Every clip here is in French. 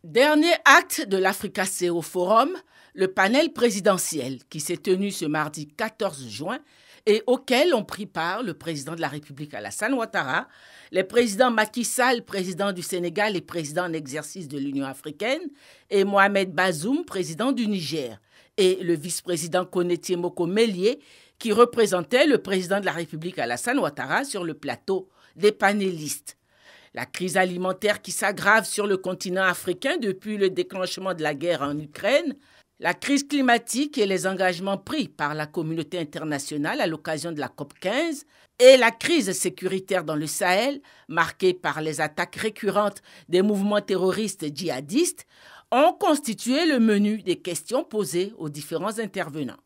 Dernier acte de l'Africa-CO Forum, le panel présidentiel qui s'est tenu ce mardi 14 juin et auquel ont pris part le président de la République Alassane Ouattara, les présidents Macky Sall, président du Sénégal et président en exercice de l'Union africaine, et Mohamed Bazoum, président du Niger, et le vice-président Konetie Moko Mélié, qui représentait le président de la République Alassane Ouattara sur le plateau des panélistes. La crise alimentaire qui s'aggrave sur le continent africain depuis le déclenchement de la guerre en Ukraine, la crise climatique et les engagements pris par la communauté internationale à l'occasion de la COP15 et la crise sécuritaire dans le Sahel, marquée par les attaques récurrentes des mouvements terroristes djihadistes, ont constitué le menu des questions posées aux différents intervenants.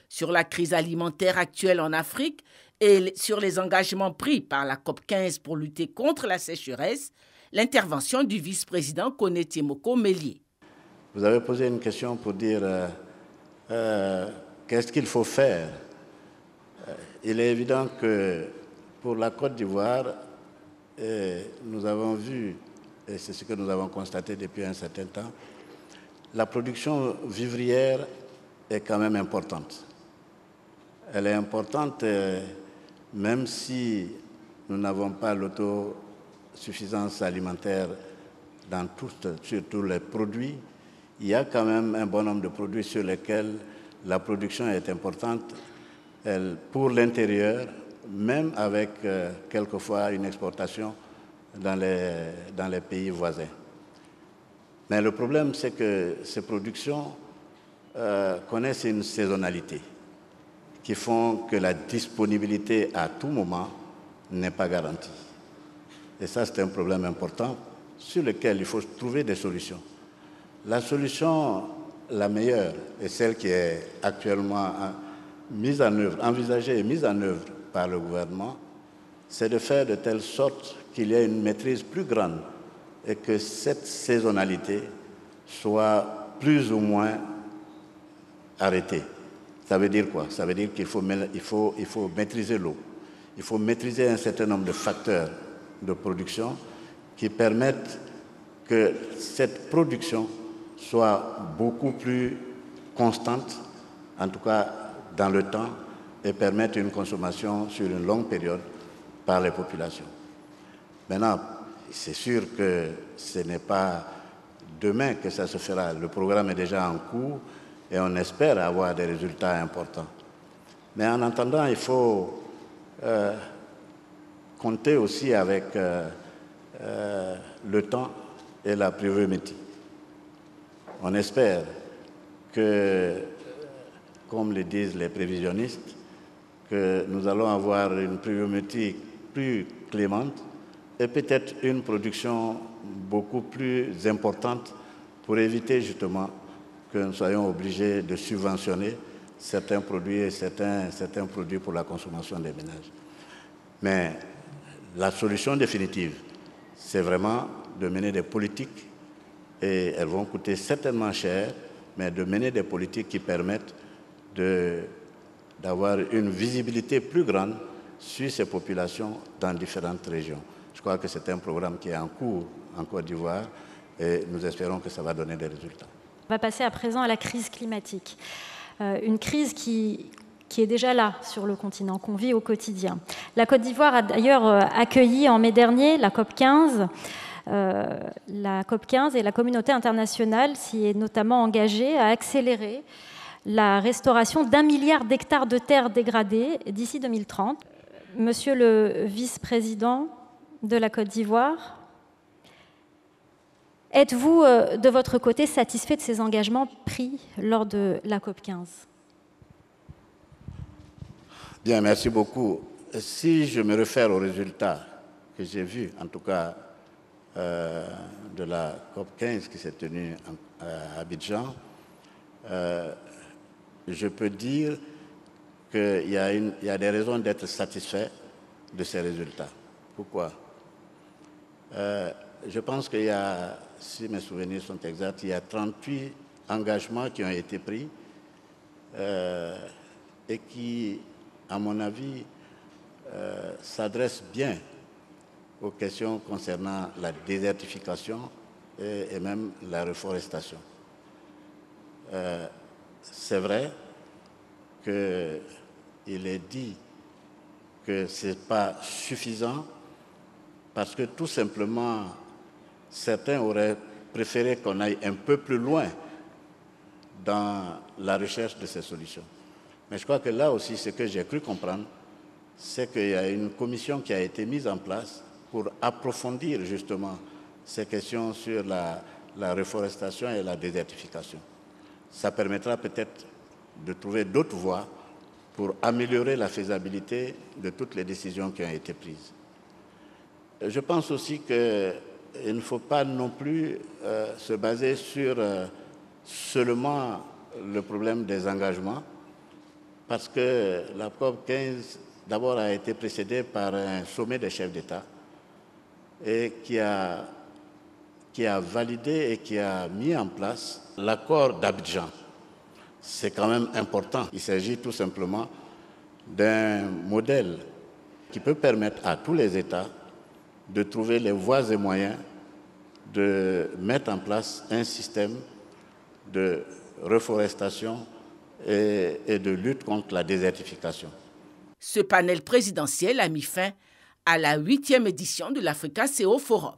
Sur la crise alimentaire actuelle en Afrique et sur les engagements pris par la COP15 pour lutter contre la sécheresse, l'intervention du vice-président Konetie Moko Mélié. Vous avez posé une question pour dire qu'est-ce qu'il faut faire. Il est évident que pour la Côte d'Ivoire, nous avons vu, et c'est ce que nous avons constaté depuis un certain temps, la production vivrière est quand même importante. Elle est importante même si nous n'avons pas l'autosuffisance alimentaire sur tous les produits. Il y a quand même un bon nombre de produits sur lesquels la production est importante pour l'intérieur, même avec quelquefois une exportation dans les pays voisins. Mais le problème, c'est que ces productions connaissent une saisonnalité qui font que la disponibilité à tout moment n'est pas garantie. Et ça, c'est un problème important sur lequel il faut trouver des solutions. La solution la meilleure et celle qui est actuellement mise en œuvre, envisagée et mise en œuvre par le gouvernement, c'est de faire de telle sorte qu'il y ait une maîtrise plus grande et que cette saisonnalité soit plus ou moins arrêtée. Ça veut dire quoi? Ça veut dire qu'il faut maîtriser l'eau. Il faut maîtriser un certain nombre de facteurs de production qui permettent que cette production soit beaucoup plus constante, en tout cas dans le temps, et permettre une consommation sur une longue période par les populations. Maintenant, c'est sûr que ce n'est pas demain que ça se fera. Le programme est déjà en cours et on espère avoir des résultats importants. Mais en attendant, il faut compter aussi avec le temps et la pluviométrie. On espère que, comme le disent les prévisionnistes, que nous allons avoir une pluviométrie plus clémente et peut-être une production beaucoup plus importante pour éviter justement que nous soyons obligés de subventionner certains produits et certains produits pour la consommation des ménages. Mais la solution définitive, c'est vraiment de mener des politiques, et elles vont coûter certainement cher, mais de mener des politiques qui permettent d'avoir une visibilité plus grande sur ces populations dans différentes régions. Je crois que c'est un programme qui est en cours en Côte d'Ivoire et nous espérons que ça va donner des résultats. On va passer à présent à la crise climatique. Une crise qui est déjà là sur le continent, qu'on vit au quotidien. La Côte d'Ivoire a d'ailleurs accueilli en mai dernier la COP15. La COP15 et la communauté internationale s'y est notamment engagée à accélérer la restauration d'1 milliard d'hectares de terres dégradées d'ici 2030. Monsieur le vice-président de la Côte d'Ivoire, êtes-vous, de votre côté, satisfait de ces engagements pris lors de la COP15? Bien, merci beaucoup. Si je me réfère aux résultats que j'ai vus, en tout cas de la COP15 qui s'est tenue à Abidjan, je peux dire qu'il y a des raisons d'être satisfait de ces résultats. Pourquoi? Je pense qu'il y a, si mes souvenirs sont exacts, il y a 38 engagements qui ont été pris et qui, à mon avis, s'adressent bien aux questions concernant la désertification, et même la reforestation. C'est vrai qu'il est dit que ce n'est pas suffisant parce que tout simplement, certains auraient préféré qu'on aille un peu plus loin dans la recherche de ces solutions. Mais je crois que là aussi, ce que j'ai cru comprendre, c'est qu'il y a une commission qui a été mise en place pour approfondir justement ces questions sur la reforestation et la désertification. Ça permettra peut-être de trouver d'autres voies pour améliorer la faisabilité de toutes les décisions qui ont été prises. Je pense aussi qu'il ne faut pas non plus se baser sur seulement le problème des engagements, parce que la COP 15 d'abord a été précédée par un sommet des chefs d'État et qui a validé et qui a mis en place l'accord d'Abidjan. C'est quand même important. Il s'agit tout simplement d'un modèle qui peut permettre à tous les États de trouver les voies et moyens de mettre en place un système de reforestation et de lutte contre la désertification. Ce panel présidentiel a mis fin à la 8e édition de l'Africa CO Forum.